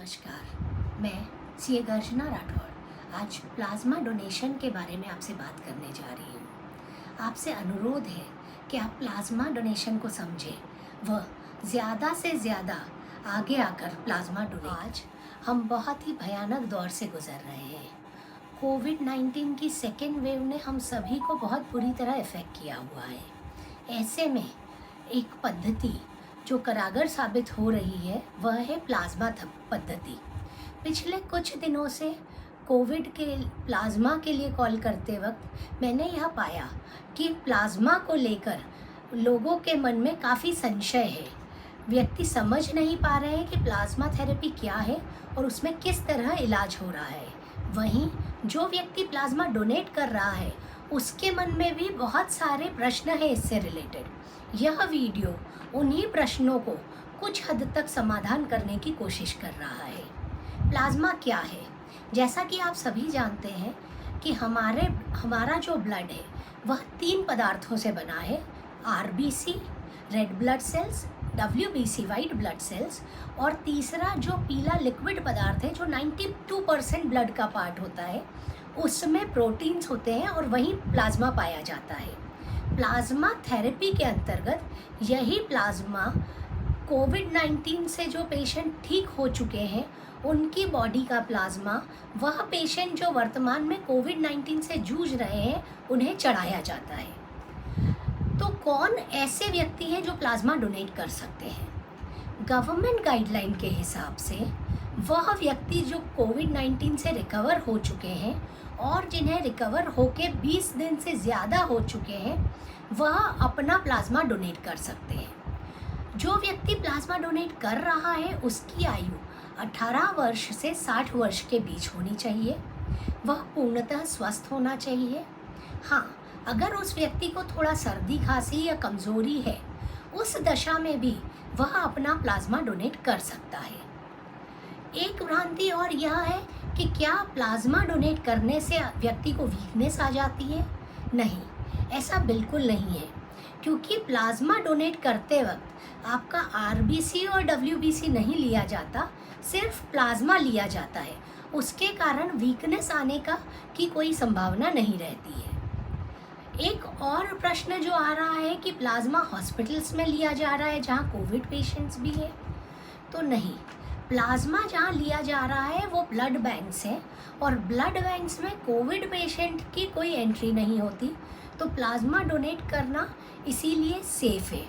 नमस्कार, मैं सीए गर्जना राठौर आज प्लाज्मा डोनेशन के बारे में आपसे बात करने जा रही हूँ। आपसे अनुरोध है कि आप प्लाज्मा डोनेशन को समझें व ज़्यादा से ज़्यादा आगे आकर प्लाज्मा डोनेट। आज हम बहुत ही भयानक दौर से गुजर रहे हैं। कोविड-19 की सेकेंड वेव ने हम सभी को बहुत बुरी तरह इफ़ेक्ट किया हुआ है। ऐसे में एक पद्धति जो कारगर साबित हो रही है वह है प्लाज्मा पद्धति। पिछले कुछ दिनों से कोविड के प्लाज्मा के लिए कॉल करते वक्त मैंने यह पाया कि प्लाज्मा को लेकर लोगों के मन में काफ़ी संशय है। व्यक्ति समझ नहीं पा रहे हैं कि प्लाज्मा थेरेपी क्या है और उसमें किस तरह इलाज हो रहा है। वहीं जो व्यक्ति प्लाज्मा डोनेट कर रहा है उसके मन में भी बहुत सारे प्रश्न हैं इससे रिलेटेड। यह वीडियो उन्हीं प्रश्नों को कुछ हद तक समाधान करने की कोशिश कर रहा है। प्लाज्मा क्या है? जैसा कि आप सभी जानते हैं कि हमारा जो ब्लड है वह 3 पदार्थों से बना है, RBC red blood cells, WBC white blood cells और तीसरा जो पीला लिक्विड पदार्थ है जो 92% ब्लड का पार्ट होता है उसमें प्रोटीन्स होते हैं और वहीं प्लाज्मा पाया जाता है। प्लाज्मा थेरेपी के अंतर्गत यही प्लाज्मा कोविड-19 से जो पेशेंट ठीक हो चुके हैं उनकी बॉडी का प्लाज्मा वह पेशेंट जो वर्तमान में कोविड-19 से जूझ रहे हैं उन्हें चढ़ाया जाता है। तो कौन ऐसे व्यक्ति हैं जो प्लाज्मा डोनेट कर सकते हैं? गवर्नमेंट गाइडलाइन के हिसाब से वह व्यक्ति जो कोविड-19 से रिकवर हो चुके हैं और जिन्हें रिकवर होके 20 दिन से ज़्यादा हो चुके हैं वह अपना प्लाज्मा डोनेट कर सकते हैं। जो व्यक्ति प्लाज्मा डोनेट कर रहा है उसकी आयु 18 वर्ष से 60 वर्ष के बीच होनी चाहिए। वह पूर्णतः स्वस्थ होना चाहिए। हाँ, अगर उस व्यक्ति को थोड़ा सर्दी खांसी या कमज़ोरी है उस दशा में भी वह अपना प्लाज्मा डोनेट कर सकता है। एक भ्रांति और यह है कि क्या प्लाज्मा डोनेट करने से व्यक्ति को वीकनेस आ जाती है? नहीं, ऐसा बिल्कुल नहीं है, क्योंकि प्लाज्मा डोनेट करते वक्त आपका आरबीसी और डब्ल्यूबीसी नहीं लिया जाता, सिर्फ प्लाज्मा लिया जाता है। उसके कारण वीकनेस आने की कोई संभावना नहीं रहती है। एक और प्रश्न जो आ रहा है कि प्लाज्मा हॉस्पिटल्स में लिया जा रहा है जहाँ कोविड पेशेंट्स भी है, तो नहीं, प्लाज्मा जहाँ लिया जा रहा है वो ब्लड बैंक्स हैं और ब्लड बैंक्स में कोविड पेशेंट की कोई एंट्री नहीं होती, तो प्लाज्मा डोनेट करना इसीलिए सेफ है।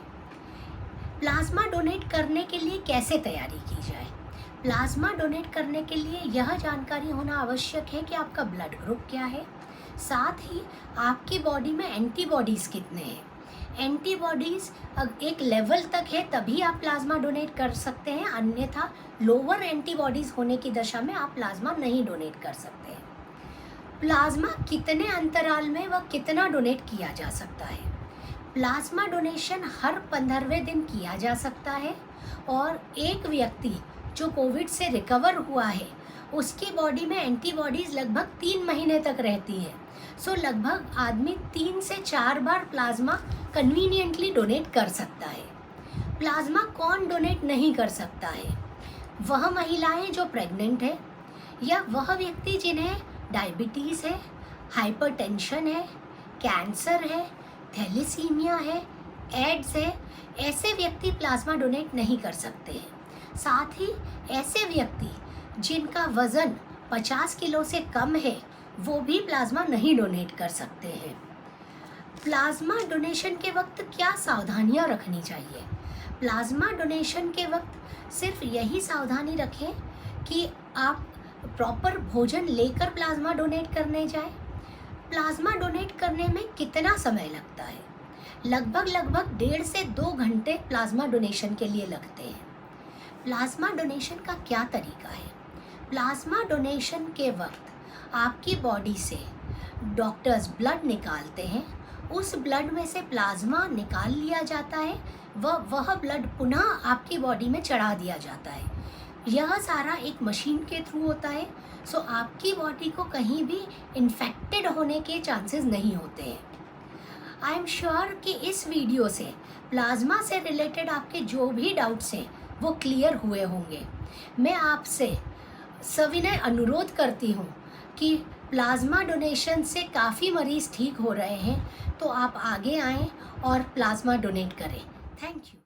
प्लाज्मा डोनेट करने के लिए कैसे तैयारी की जाए? प्लाज्मा डोनेट करने के लिए यह जानकारी होना आवश्यक है कि आपका ब्लड ग्रुप क्या है, साथ ही आपकी बॉडी में एंटीबॉडीज़ कितने हैं। एंटीबॉडीज़ एक लेवल तक है तभी आप प्लाज्मा डोनेट कर सकते हैं, अन्यथा लोअर एंटीबॉडीज़ होने की दशा में आप प्लाज्मा नहीं डोनेट कर सकते हैं। प्लाज्मा कितने अंतराल में व कितना डोनेट किया जा सकता है? प्लाज्मा डोनेशन हर 15वें दिन किया जा सकता है और एक व्यक्ति जो कोविड से रिकवर हुआ है उसकी बॉडी में एंटीबॉडीज़ लगभग 3 महीने तक रहती है। सो लगभग आदमी 3 से 4 बार प्लाज्मा कन्वीनियंटली डोनेट कर सकता है। प्लाज्मा कौन डोनेट नहीं कर सकता है? वह महिलाएं जो प्रेग्नेंट है या वह व्यक्ति जिन्हें डायबिटीज़ है, हाइपरटेंशन है, कैंसर है, थैलेसीमिया है, एड्स है, ऐसे व्यक्ति प्लाज्मा डोनेट नहीं कर सकते हैं। साथ ही ऐसे व्यक्ति जिनका वज़न 50 किलो से कम है वो भी प्लाज्मा नहीं डोनेट कर सकते हैं। प्लाज्मा डोनेशन के वक्त क्या सावधानियां रखनी चाहिए? प्लाज्मा डोनेशन के वक्त सिर्फ यही सावधानी रखें कि आप प्रॉपर भोजन लेकर प्लाज्मा डोनेट करने जाएं। प्लाज्मा डोनेट करने में कितना समय लगता है? लगभग 1.5 से 2 घंटे प्लाज्मा डोनेशन के लिए लगते हैं। प्लाज्मा डोनेशन का क्या तरीका है? प्लाज्मा डोनेशन के वक्त आपकी बॉडी से डॉक्टर्स ब्लड निकालते हैं, उस ब्लड में से प्लाज्मा निकाल लिया जाता है, वह ब्लड पुनः आपकी बॉडी में चढ़ा दिया जाता है। यह सारा एक मशीन के थ्रू होता है, सो आपकी बॉडी को कहीं भी इन्फेक्टेड होने के चांसेस नहीं होते हैं। आई एम श्योर कि इस वीडियो से प्लाज्मा से रिलेटेड आपके जो भी डाउट्स हैं वो क्लियर हुए होंगे। मैं आपसे सविनय अनुरोध करती हूँ कि प्लाज्मा डोनेशन से काफ़ी मरीज़ ठीक हो रहे हैं, तो आप आगे आएँ और प्लाज्मा डोनेट करें। Thank you.